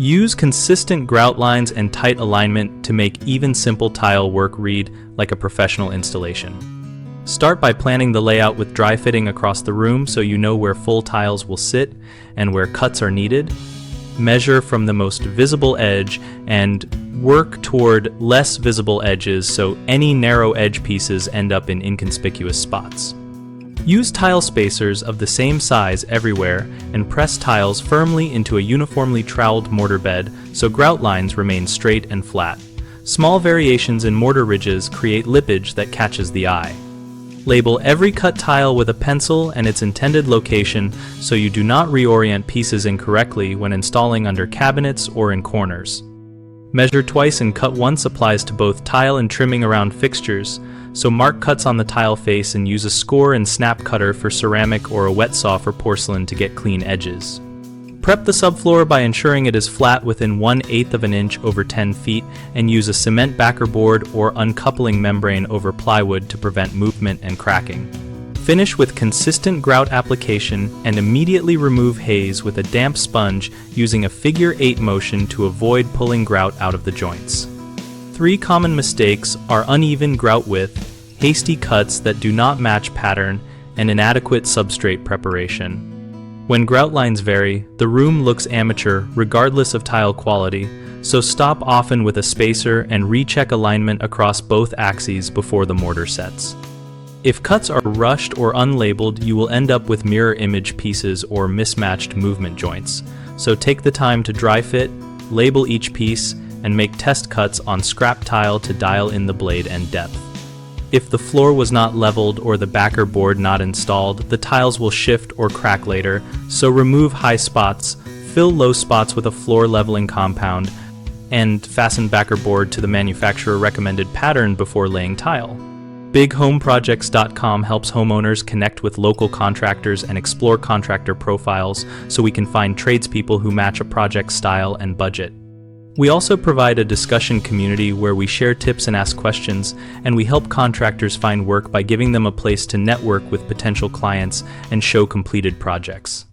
Use consistent grout lines and tight alignment to make even simple tile work read like a professional installation. Start by planning the layout with dry fitting across the room so you know where full tiles will sit and where cuts are needed. Measure from the most visible edge and work toward less visible edges so any narrow edge pieces end up in inconspicuous spots. Use tile spacers of the same size everywhere and press tiles firmly into a uniformly troweled mortar bed so grout lines remain straight and flat. Small variations in mortar ridges create lippage that catches the eye. Label every cut tile with a pencil and its intended location so you do not reorient pieces incorrectly when installing under cabinets or in corners. Measure twice and cut once applies to both tile and trimming around fixtures, so mark cuts on the tile face and use a score and snap cutter for ceramic or a wet saw for porcelain to get clean edges. Prep the subfloor by ensuring it is flat within 1/8 of an inch over 10 feet and use a cement backer board or uncoupling membrane over plywood to prevent movement and cracking. Finish with consistent grout application and immediately remove haze with a damp sponge using a figure 8 motion to avoid pulling grout out of the joints. 3 common mistakes are uneven grout width, hasty cuts that do not match pattern, and inadequate substrate preparation. When grout lines vary, the room looks amateur regardless of tile quality, so stop often with a spacer and recheck alignment across both axes before the mortar sets. If cuts are rushed or unlabeled, you will end up with mirror image pieces or mismatched movement joints, so take the time to dry fit, label each piece, and make test cuts on scrap tile to dial in the blade and depth. If the floor was not leveled or the backer board not installed, the tiles will shift or crack later, so remove high spots, fill low spots with a floor leveling compound, and fasten backer board to the manufacturer recommended pattern before laying tile. BigHomeProjects.com helps homeowners connect with local contractors and explore contractor profiles so we can find tradespeople who match a project style and budget. We also provide a discussion community where we share tips and ask questions, and we help contractors find work by giving them a place to network with potential clients and show completed projects.